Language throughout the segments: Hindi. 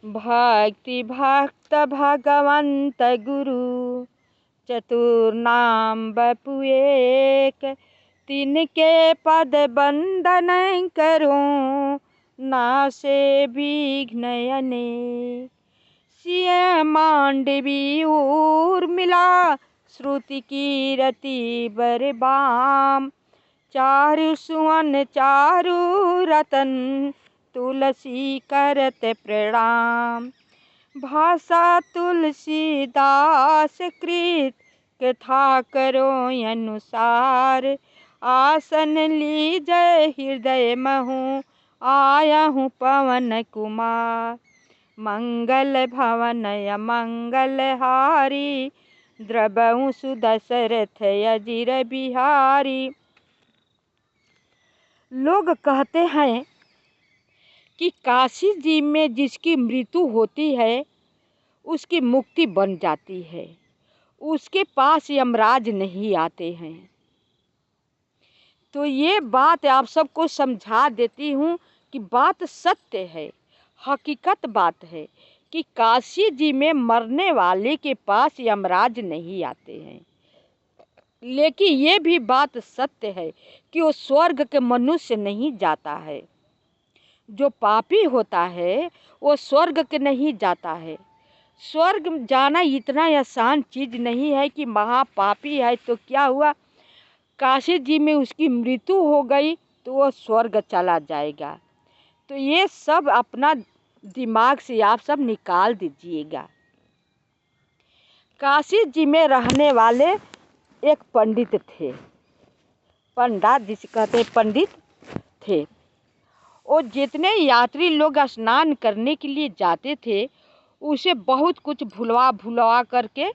भक्ति भक्त भगवंत गुरु चतुर्नाम बपु एक। तिनके पद बंदन करूं नासे विघ्न अनेक। सिय मांडवी ऊर्मिला श्रुति कीरति बरबाम। चारु सुवन चारु रतन तुलसी करत प्रणाम। भाषा तुलसीदास कृत कथा करो अनुसार। आसन लीजय हृदय महु आया हूँ पवन कुमार। मंगल भवन अमंगल हारी द्रवहु सुदशरथ अजिर बिहारी। लोग कहते हैं कि काशी जी में जिसकी मृत्यु होती है उसकी मुक्ति बन जाती है, उसके पास यमराज नहीं आते हैं। तो ये बात आप सबको समझा देती हूँ कि बात सत्य है, हकीकत बात है कि काशी जी में मरने वाले के पास यमराज नहीं आते हैं। लेकिन ये भी बात सत्य है कि वो स्वर्ग के मनुष्य नहीं जाता है। जो पापी होता है वो स्वर्ग के नहीं जाता है। स्वर्ग जाना इतना आसान चीज़ नहीं है कि महापापी है तो क्या हुआ, काशी जी में उसकी मृत्यु हो गई तो वो स्वर्ग चला जाएगा। तो ये सब अपना दिमाग से आप सब निकाल दीजिएगा। काशी जी में रहने वाले एक पंडित थे, पंडा जिसे कहते पंडित थे। और जितने यात्री लोग स्नान करने के लिए जाते थे उसे बहुत कुछ भुलवा करके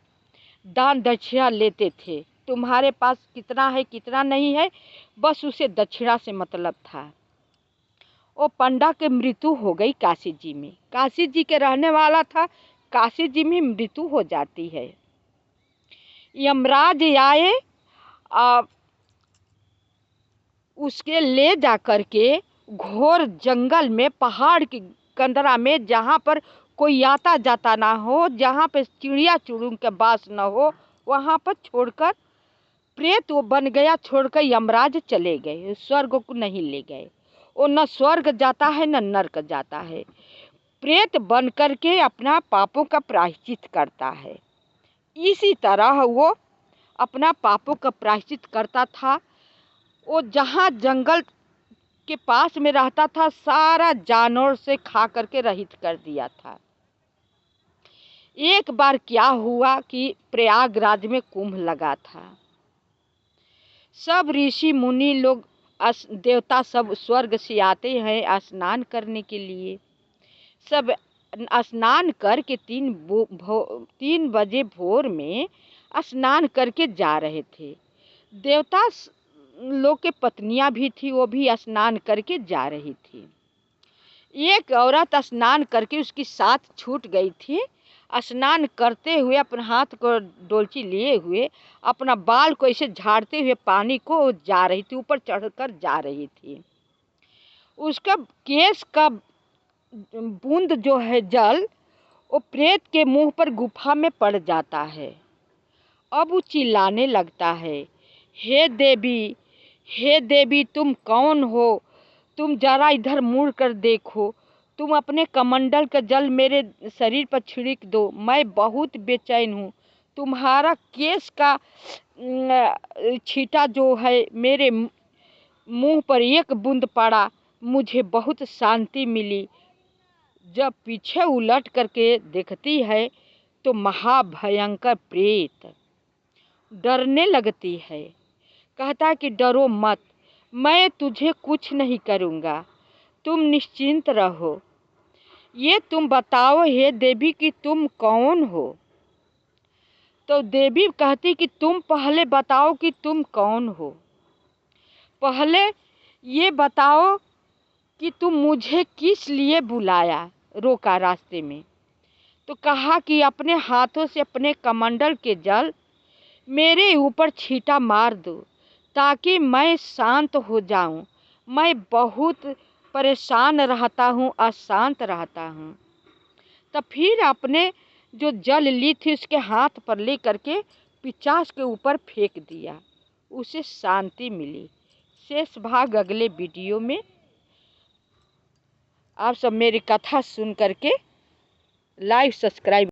दान दक्षिणा लेते थे। तुम्हारे पास कितना है कितना नहीं है, बस उसे दक्षिणा से मतलब था। वो पंडा की मृत्यु हो गई काशी जी में। काशी जी के रहने वाला था, काशी जी में मृत्यु हो जाती है। यमराज आए उसके ले जा करके घोर जंगल में, पहाड़ की कंदरा में, जहाँ पर कोई आता जाता ना हो, जहाँ पे चिड़िया चुड़ूं के बास न हो, वहाँ पर छोड़कर प्रेत वो बन गया। छोड़कर यमराज चले गए, स्वर्ग को नहीं ले गए। वो न स्वर्ग जाता है न नरक जाता है, प्रेत बन करके अपना पापों का प्रायश्चित करता है। इसी तरह वो अपना पापों का प्रायश्चित करता था। वो जहाँ जंगल के पास में रहता था सारा जानवर से खा करके रहित कर दिया था। एक बार क्या हुआ कि प्रयागराज में कुंभ लगा था। सब ऋषि मुनि लोग देवता सब स्वर्ग से आते हैं स्नान करने के लिए। सब स्नान करके 3 बजे भोर में स्नान करके जा रहे थे। देवता लोग के पत्नियां भी थी, वो भी स्नान करके जा रही थी। एक औरत स्नान करके उसकी साथ छूट गई थी। स्नान करते हुए अपने हाथ को डोलची लिए हुए अपना बाल को ऐसे झाड़ते हुए पानी को जा रही थी, ऊपर चढ़कर जा रही थी। उसका केस का बूंद जो है जल वो प्रेत के मुंह पर गुफा में पड़ जाता है। अब वो चिल्लाने लगता है, हे देवी, हे देवी, तुम कौन हो? तुम जरा इधर मुड़ कर देखो, तुम अपने कमंडल का जल मेरे शरीर पर छिड़क दो, मैं बहुत बेचैन हूँ। तुम्हारा केस का छींटा जो है मेरे मुंह पर एक बूंद पड़ा, मुझे बहुत शांति मिली। जब पीछे उलट करके देखती है तो महाभयंकर प्रेत डरने लगती है। कहता कि डरो मत, मैं तुझे कुछ नहीं करूँगा, तुम निश्चिंत रहो। ये तुम बताओ हे देवी कि तुम कौन हो? तो देवी कहती कि तुम पहले बताओ कि तुम कौन हो। पहले ये बताओ कि तुम मुझे किस लिए बुलाया, रोका रास्ते में। तो कहा कि अपने हाथों से अपने कमंडल के जल मेरे ऊपर छींटा मार दो ताकि मैं शांत हो जाऊं। मैं बहुत परेशान रहता हूँ, अशांत रहता हूँ। तब फिर अपने जो जल ली थी उसके हाथ पर ले करके पिशाच के ऊपर फेंक दिया, उसे शांति मिली। शेष भाग अगले वीडियो में। आप सब मेरी कथा सुन करके लाइक सब्सक्राइब